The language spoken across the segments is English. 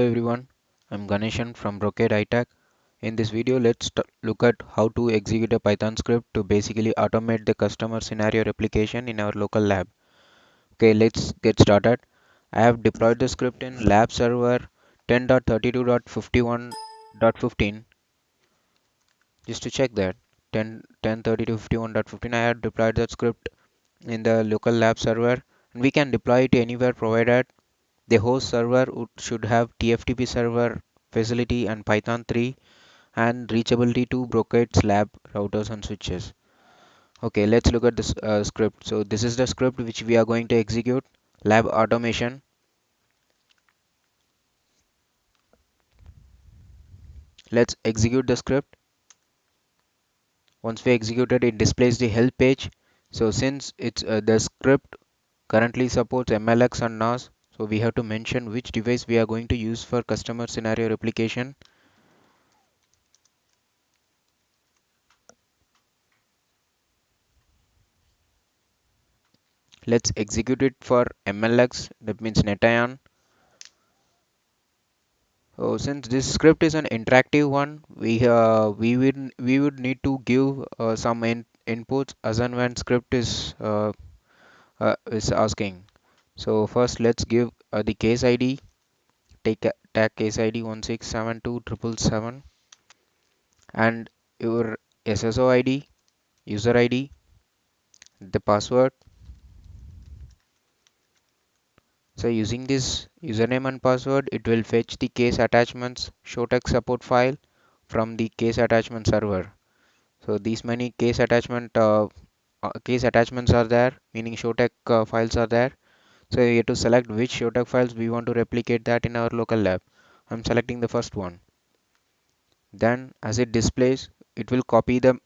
Everyone, I'm Ganeshan from Brocade iTech. In this video, let's look at how to execute a Python script to basically automate the customer scenario replication in our local lab. Okay, let's get started. I have deployed the script in lab server 10.32.51.15. Just to check that 10.10.32.51.15, I have deployed that script in the local lab server, and we can deploy it anywhere provided the host server should have TFTP server facility and Python 3 and reachability to Brocade's lab routers and switches. Okay, let's look at this script. So this is the script which we are going to execute. Lab automation. Let's execute the script. Once we executed, it displays the help page. So since it's the script currently supports Mlx and NAS, so we have to mention which device we are going to use for customer scenario replication. Let's execute it for Mlx, that means NetIon. So since this script is an interactive one, we would need to give some inputs as and when script is asking. So first let's give the case ID. Tag case ID 1672777 and your SSO ID, user ID, the password. So using this username and password, it will fetch the case attachments showtext support file from the case attachment server. So these many case attachments are there, meaning showtext files are there. So we have to select which showtext files we want to replicate that in our local lab. I'm selecting the first one. Then as it displays, it will copy the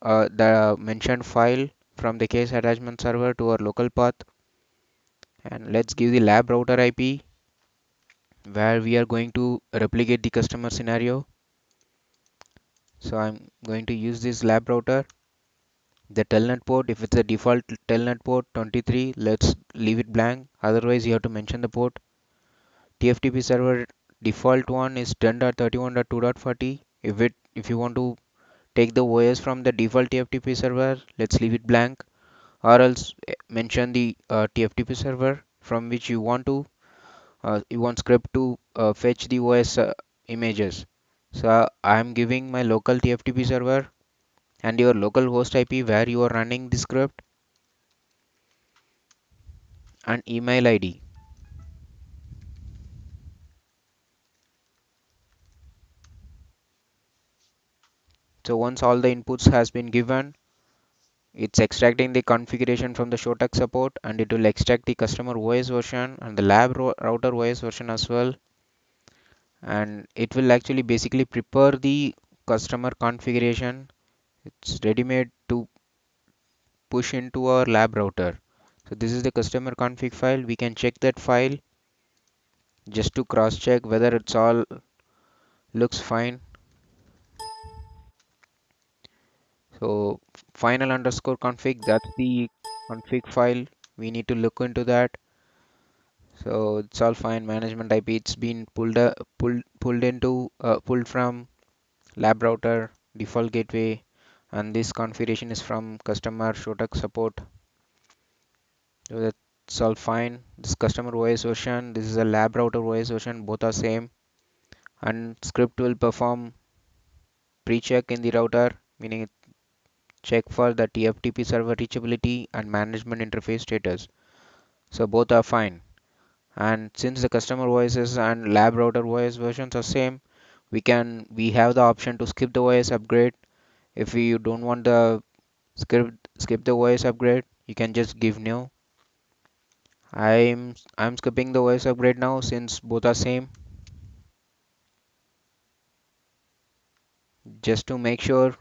mentioned file from the case attachment server to our local path. And let's give the lab router IP where we are going to replicate the customer scenario. So I'm going to use this lab router. The telnet port, if it's a default telnet port 23, let's leave it blank. Otherwise, you have to mention the port. TFTP server default one is 10.31.2.40. If you want to take the OS from the default TFTP server, let's leave it blank. Or else mention the TFTP server from which you want script to fetch the OS images. So I'm giving my local TFTP server and your local host IP where you are running the script and email ID. So once all the inputs has been given, it's extracting the configuration from the showtext support and it will extract the customer OS version and the lab router OS version as well. And it will actually basically prepare the customer configuration. It's ready made to push into our lab router. So this is the customer config file. We can check that file just to cross check whether it's all looks fine. So final underscore config, that's the config file. We need to look into that. So it's all fine. Management IP, it's been pulled from lab router default gateway, and this configuration is from customer showtext support. So that's all fine. This customer OS version, this is a lab router OS version, both are same. And script will perform pre-check in the router, meaning it check for the TFTP server reachability and management interface status. So both are fine. And since the customer OSs and lab router OS versions are same, we have the option to skip the OS upgrade. If you don't want the skip the OS upgrade, you can just give new. I'm skipping the OS upgrade now since both are same, just to make sure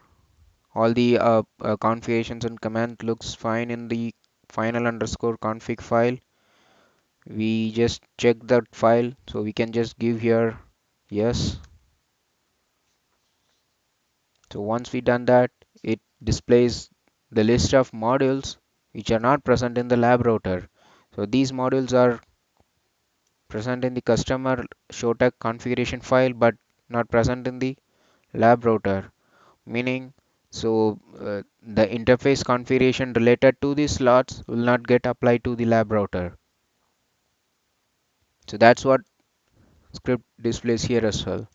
all the configurations and command looks fine in the final underscore config file. We just check that file, so we can just give here yes. So once we done that, it displays the list of modules which are not present in the lab router. So these modules are present in the customer showtech configuration file but not present in the lab router, meaning the interface configuration related to the slots will not get applied to the lab router. So that's what script displays here as well.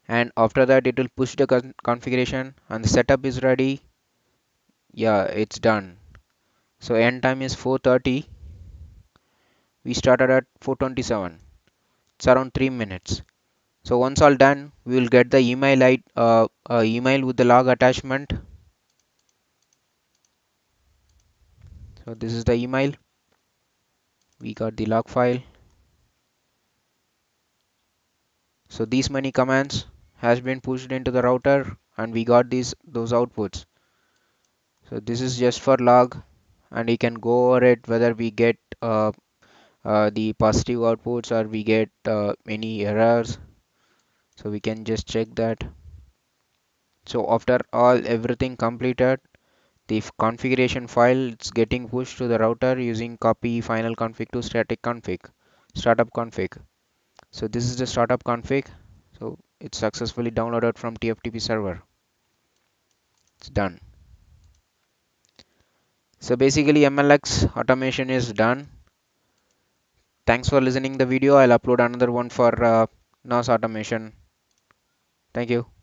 And after that it will push the configuration and the setup is ready. Yeah, it's done. So end time is 4:30. We started at 4:27. It's around 3 minutes. So once all done, we will get the email with the log attachment. So this is the email. We got the log file. So these many commands has been pushed into the router and we got those outputs. So this is just for log and we can go over it whether we get the positive outputs or we get any errors. So we can just check that. So after everything completed, the configuration file is getting pushed to the router using copy final config to static config, startup config. So this is the startup config. So it's successfully downloaded from TFTP server. It's done. So basically Mlx automation is done. Thanks for listening the video. I'll upload another one for NOS automation. Thank you.